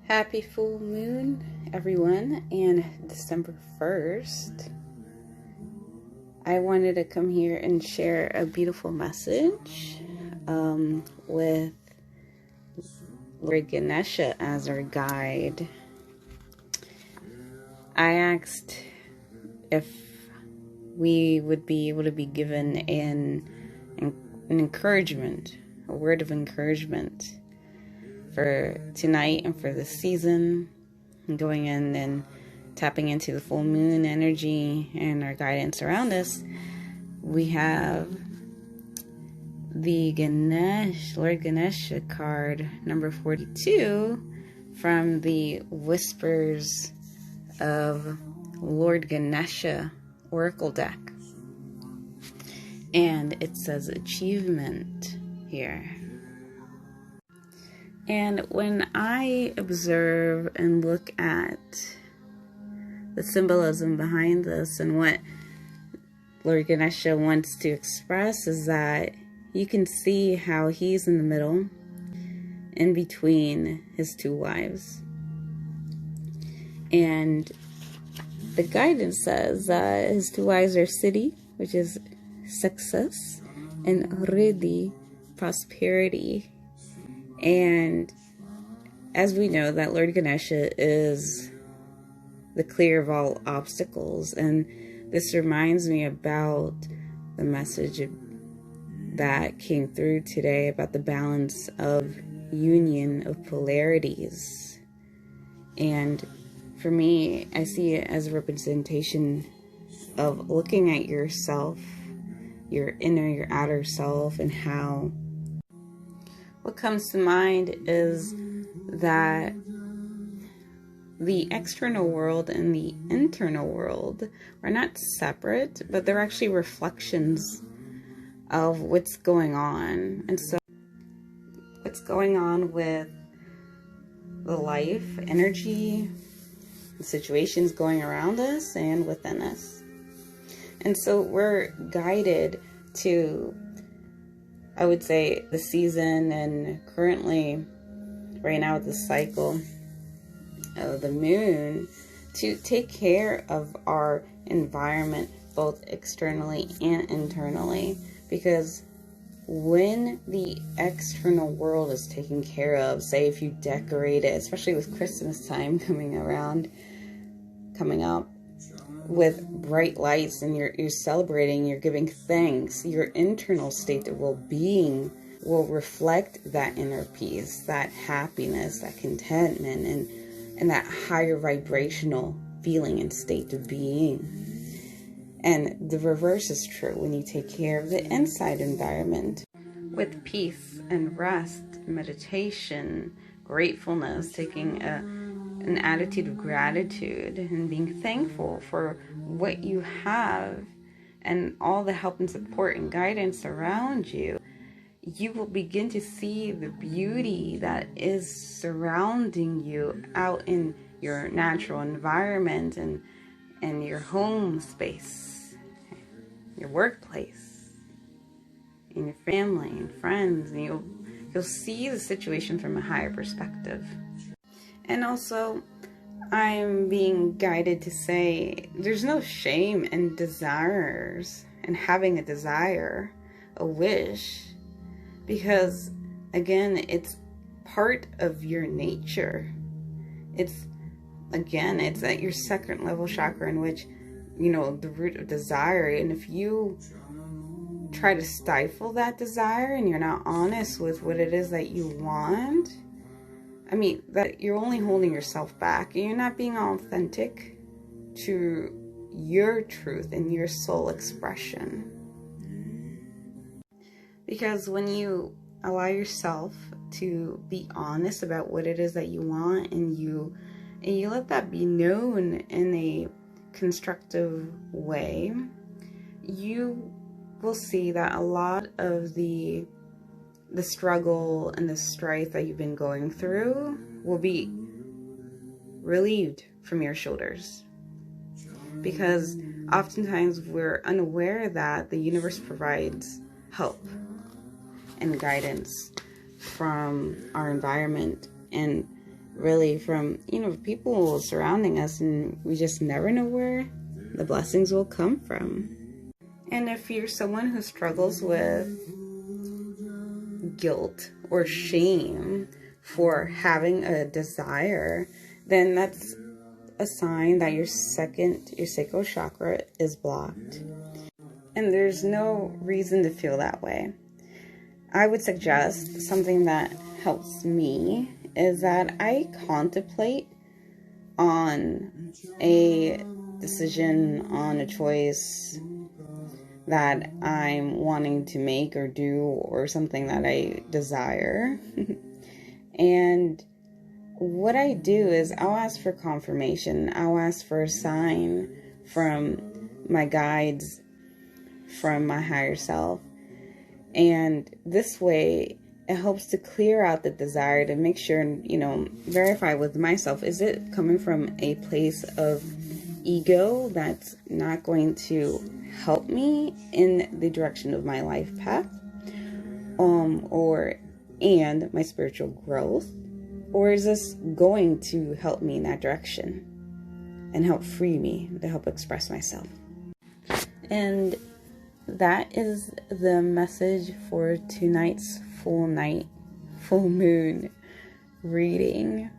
Happy full moon, everyone, and December 1st. I wanted to come here and share a beautiful message with Lord Ganesha as our guide. I asked if we would be able to be given an encouragement, a word of encouragement for tonight and for the season, and going in and tapping into the full moon energy and our guidance around us. We have the Lord Ganesha card, number 42, from the Whispers of Lord Ganesha Oracle deck. And it says achievement here. And when I observe and look at the symbolism behind this and what Lord Ganesha wants to express, is that you can see how he's in the middle, in between his two wives. And the guidance says that his two wives are Siddhi, which is success, and Riddhi, prosperity. And as we know, that Lord Ganesha is the clear of all obstacles. And this reminds me about the message that came through today about the balance of union of polarities. And for me, I see it as a representation of looking at yourself, your inner, your outer self, and how what comes to mind is that the external world and the internal world are not separate, but they're actually reflections of what's going on. And so what's going on with the life, energy, the situations going around us and within us. And so we're guided to, I would say, the season, and currently right now the cycle of the moon, to take care of our environment both externally and internally. Because when the external world is taken care of, say if you decorate it, especially with Christmas time coming up with bright lights, and you're celebrating, you're giving thanks, your internal state of well-being will reflect that inner peace, that happiness, that contentment, and that higher vibrational feeling and state of being. And the reverse is true when you take care of the inside environment with peace and rest, meditation, gratefulness, taking an attitude of gratitude and being thankful for what you have and all the help and support and guidance around you. You will begin to see the beauty that is surrounding you out in your natural environment and your home space, your workplace, in your family and friends, and you'll see the situation from a higher perspective. And also, I'm being guided to say there's no shame in desires and having a desire, a wish, because again, it's part of your nature. It's at your second level chakra, in which, the root of desire. And if you try to stifle that desire and you're not honest with what it is that you want, that you're only holding yourself back, and you're not being authentic to your truth and your soul expression. Because when you allow yourself to be honest about what it is that you want, and you let that be known in a constructive way, you will see that a lot of the struggle and the strife that you've been going through will be relieved from your shoulders. Because oftentimes we're unaware that the universe provides help and guidance from our environment, and really from, people surrounding us, and we just never know where the blessings will come from. And if you're someone who struggles with guilt or shame for having a desire, then that's a sign that your sacral chakra is blocked. And there's no reason to feel that way. I would suggest something that helps me is that I contemplate on a decision, on a choice that I'm wanting to make or do, or something that I desire. And what I do is I'll ask for confirmation. I'll ask for a sign from my guides, from my higher self. And this way, it helps to clear out the desire, to make sure, verify with myself, is it coming from a place of ego that's not going to help me in the direction of my life path, and my spiritual growth, or is this going to help me in that direction and help free me, to help express myself? And that is the message for tonight's full moon reading.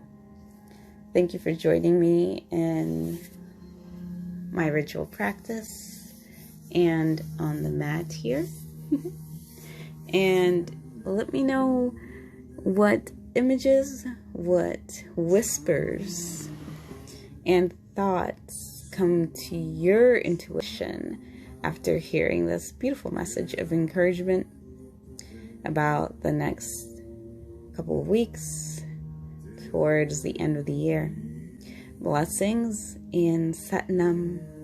Thank you for joining me in my ritual practice and on the mat here. And let me know what images, what whispers and thoughts come to your intuition after hearing this beautiful message of encouragement about the next couple of weeks towards the end of the year. Blessings and Satnam.